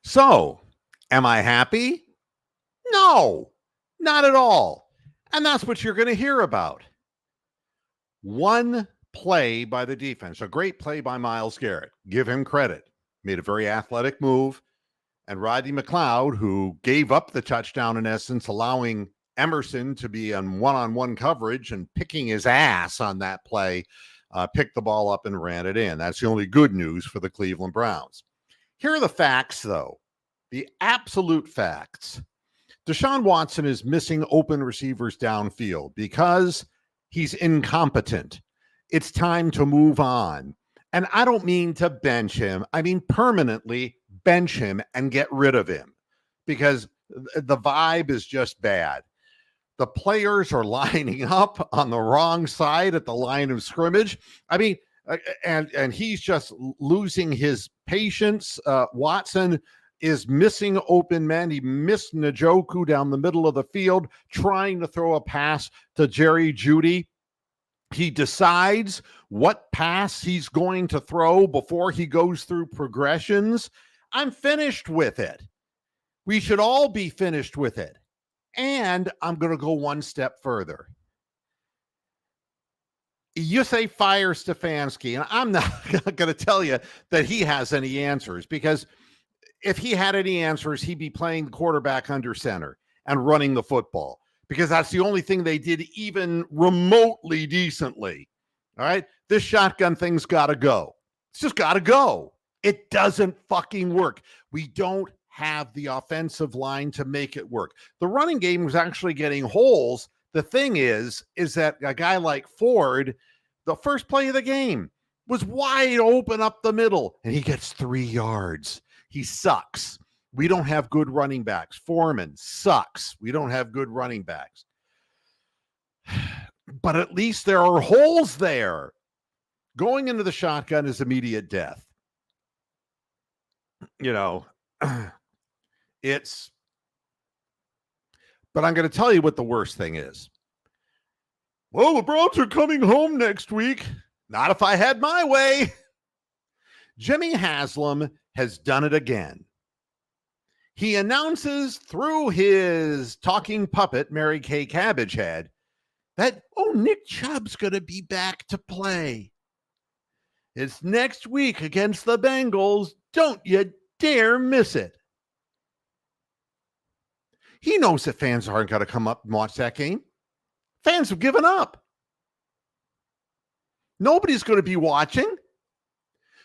So, am I happy? No, not at all. And that's what you're going to hear about. One play by the defense, a great play by Myles Garrett. Give him credit. Made a very athletic move. And Rodney McLeod, who gave up the touchdown in essence, allowing Emerson to be on one-on-one coverage and picking his ass on that play, picked the ball up and ran it in. That's the only good news for the Cleveland Browns. Here are the facts, though. The absolute facts. Deshaun Watson is missing open receivers downfield because he's incompetent. It's time to move on. And I don't mean to bench him. I mean permanently bench him and get rid of him because the vibe is just bad. The players are lining up on the wrong side at the line of scrimmage. I mean, and he's just losing his patience. Watson is missing open men. He missed Njoku down the middle of the field trying to throw a pass to Jerry Jeudy. He decides what pass he's going to throw before he goes through progressions. I'm finished with it. We should all be finished with it. And I'm going to go one step further. You say fire Stefanski, and I'm not going to tell you that he has any answers, because if he had any answers, he'd be playing the quarterback under center and running the football, because that's the only thing they did even remotely decently. All right? This shotgun thing's got to go. It's just got to go. It doesn't fucking work. We don't have the offensive line to make it work. The running game was actually getting holes. The thing is that a guy like Ford, the first play of the game was wide open up the middle, and he gets 3 yards. He sucks. We don't have good running backs. Foreman sucks. We don't have good running backs. But at least there are holes there. Going into the shotgun is immediate death. You know, but I'm going to tell you what the worst thing is. Well, the Browns are coming home next week. Not if I had my way. Jimmy Haslam has done it again. He announces through his talking puppet, Mary Kay Cabbagehead, that, Nick Chubb's going to be back to play. It's next week against the Bengals. Don't you dare miss it. He knows that fans aren't going to come up and watch that game. Fans have given up. Nobody's going to be watching.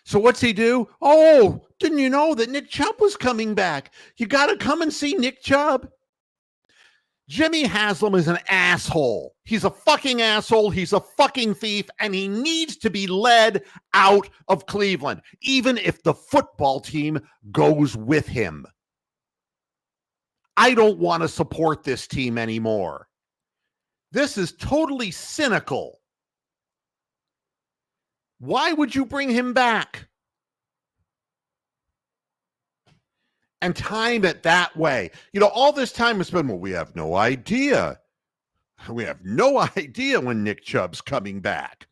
So what's he do? Oh, didn't you know that Nick Chubb was coming back? You got to come and see Nick Chubb. Jimmy Haslam is an asshole. He's a fucking asshole. He's a fucking thief, and he needs to be led out of Cleveland, even if the football team goes with him. I don't want to support this team anymore. This is totally cynical. Why would you bring him back and time it that way? You know, all this time has been, well, we have no idea. We have no idea when Nick Chubb's coming back.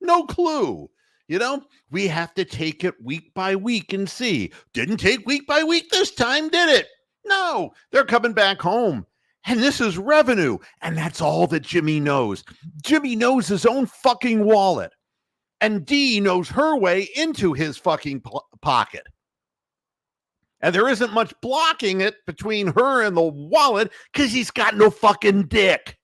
No clue. You know, we have to take it week by week and see. Didn't take week by week this time, did it? No, they're coming back home. And this is revenue. And that's all that Jimmy knows. Jimmy knows his own fucking wallet. And Dee knows her way into his fucking pocket. And there isn't much blocking it between her and the wallet because he's got no fucking dick.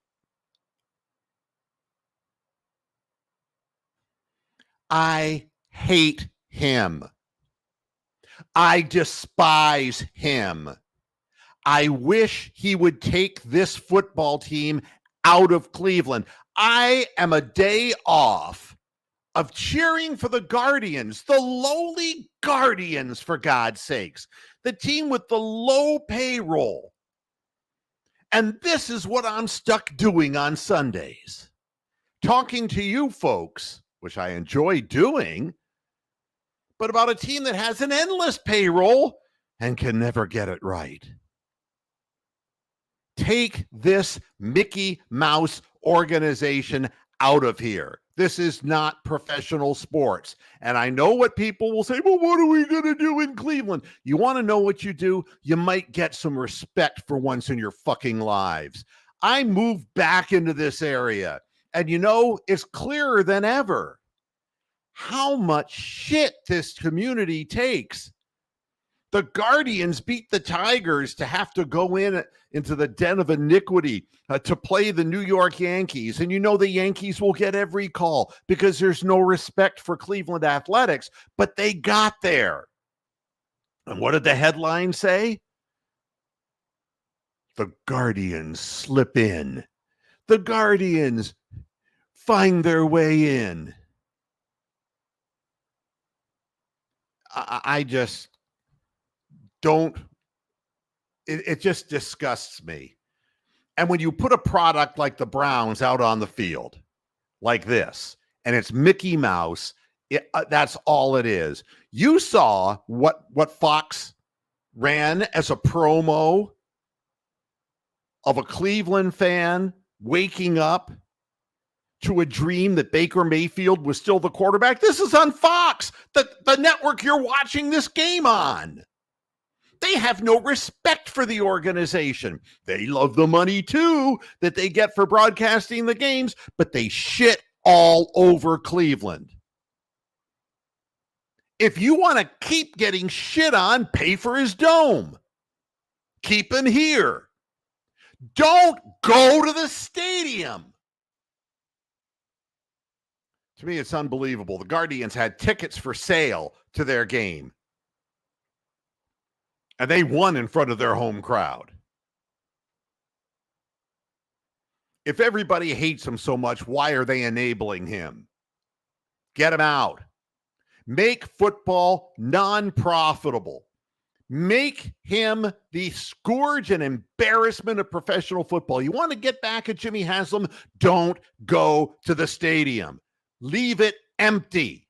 I hate him. I despise him. I wish he would take this football team out of Cleveland. I am a day off of cheering for the Guardians, the lowly Guardians, for God's sakes, the team with the low payroll. And this is what I'm stuck doing on Sundays. Talking to you folks, which I enjoy doing, but about a team that has an endless payroll and can never get it right. Take this Mickey Mouse organization out of here. This is not professional sports. And I know what people will say, well, what are we going to do in Cleveland? You want to know what you do? You might get some respect for once in your fucking lives. I moved back into this area, and it's clearer than ever how much shit this community takes. The Guardians beat the Tigers to have to go into the den of iniquity to play the New York Yankees. And the Yankees will get every call because there's no respect for Cleveland athletics, but they got there. And what did the headline say? The Guardians slip in. The Guardians find their way in. I just don't. It just disgusts me. And when you put a product like the Browns out on the field like this, and it's Mickey Mouse, that's all it is. You saw what Fox ran as a promo of a Cleveland fan waking up to a dream that Baker Mayfield was still the quarterback. This is on Fox, the network you're watching this game on. They have no respect for the organization. They love the money, too, that they get for broadcasting the games, but they shit all over Cleveland. If you want to keep getting shit on, pay for his dome. Keep him here. Don't go to the stadium. To me, it's unbelievable. The Guardians had tickets for sale to their game, and they won in front of their home crowd. If everybody hates him so much, why are they enabling him? Get him out. Make football non-profitable. Make him the scourge and embarrassment of professional football. You want to get back at Jimmy Haslam? Don't go to the stadium. Leave it empty.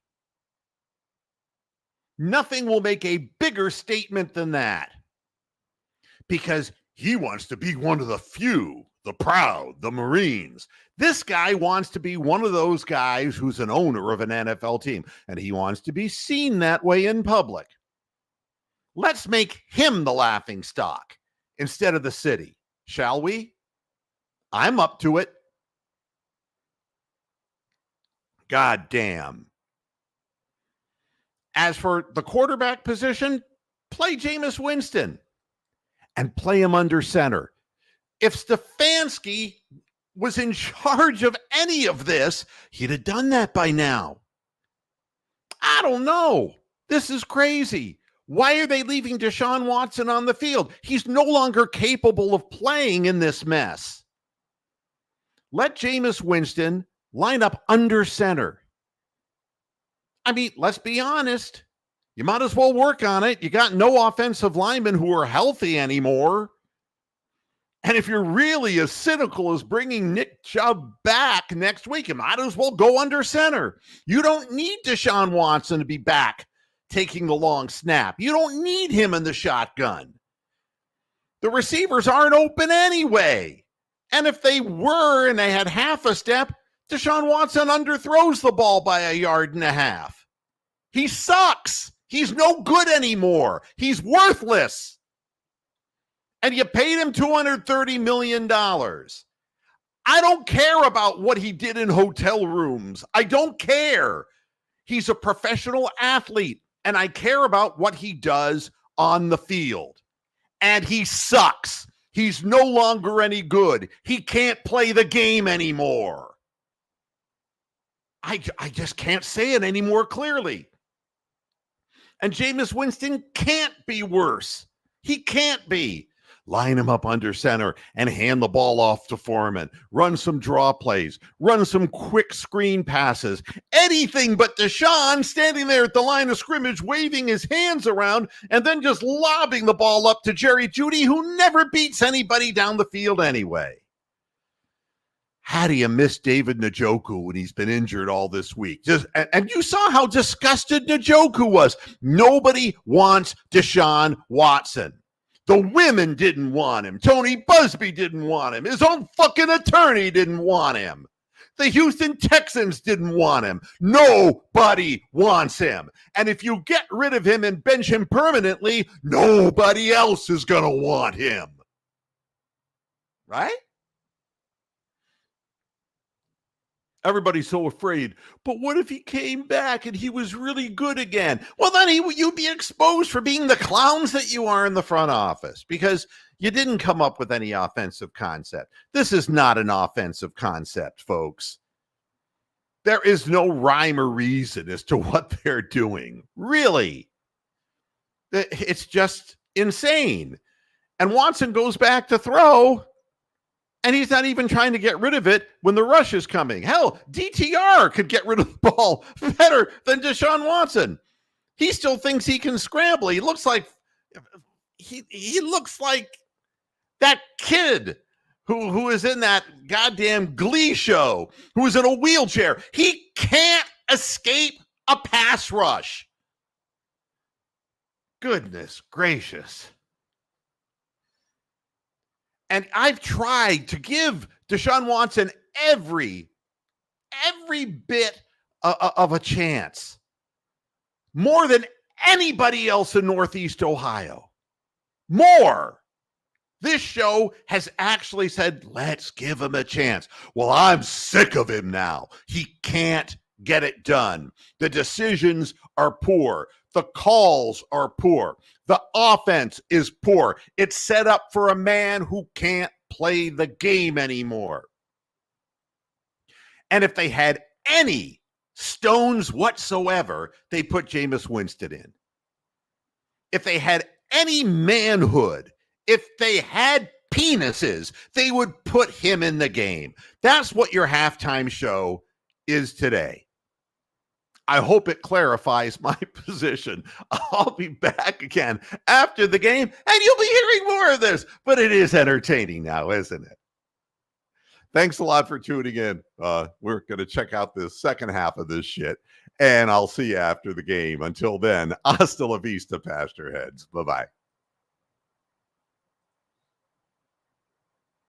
Nothing will make a bigger statement than that. Because he wants to be one of the few, the proud, the Marines. This guy wants to be one of those guys who's an owner of an NFL team, and he wants to be seen that way in public. Let's make him the laughing stock instead of the city, shall we? I'm up to it. God damn. As for the quarterback position, play Jameis Winston and play him under center. If Stefanski was in charge of any of this, he'd have done that by now. I don't know. This is crazy. Why are they leaving Deshaun Watson on the field? He's no longer capable of playing in this mess. Let Jameis Winston line up under center. I mean, let's be honest. You might as well work on it. You got no offensive linemen who are healthy anymore. And if you're really as cynical as bringing Nick Chubb back next week, you might as well go under center. You don't need Deshaun Watson to be back taking the long snap. You don't need him in the shotgun. The receivers aren't open anyway. And if they were and they had half a step, Deshaun Watson underthrows the ball by 1.5 yards. He sucks. He's no good anymore. He's worthless. And you paid him $230 million. I don't care about what he did in hotel rooms. I don't care. He's a professional athlete, and I care about what he does on the field. And he sucks. He's no longer any good. He can't play the game anymore. I just can't say it any more clearly. And Jameis Winston can't be worse. He can't be. Line him up under center and hand the ball off to Foreman. Run some draw plays. Run some quick screen passes. Anything but Deshaun standing there at the line of scrimmage waving his hands around and then just lobbing the ball up to Jerry Jeudy, who never beats anybody down the field anyway. How do you miss David Njoku when he's been injured all this week? And you saw how disgusted Njoku was. Nobody wants Deshaun Watson. The women didn't want him. Tony Busby didn't want him. His own fucking attorney didn't want him. The Houston Texans didn't want him. Nobody wants him. And if you get rid of him and bench him permanently, nobody else is going to want him. Right? Everybody's so afraid. But what if he came back and he was really good again? Well, then you'd be exposed for being the clowns that you are in the front office because you didn't come up with any offensive concept. This is not an offensive concept, folks. There is no rhyme or reason as to what they're doing. Really. It's just insane. And Watson goes back to throw. And he's not even trying to get rid of it when the rush is coming. Hell, DTR could get rid of the ball better than Deshaun Watson. He still thinks he can scramble. He looks like he looks like that kid who is in that goddamn Glee show, who is in a wheelchair. He can't escape a pass rush. Goodness gracious. And I've tried to give Deshaun Watson every bit of a chance. More than anybody else in Northeast Ohio. More. This show has actually said, let's give him a chance. Well, I'm sick of him now. He can't get it done. The decisions are poor. The calls are poor. The offense is poor. It's set up for a man who can't play the game anymore. And if they had any stones whatsoever, they put Jameis Winston in. If they had any manhood, if they had penises, they would put him in the game. That's what your halftime show is today. I hope it clarifies my position. I'll be back again after the game, and you'll be hearing more of this. But it is entertaining now, isn't it? Thanks a lot for tuning in. We're going to check out the second half of this shit, and I'll see you after the game. Until then, hasta la vista, Pastor Heads. Bye-bye.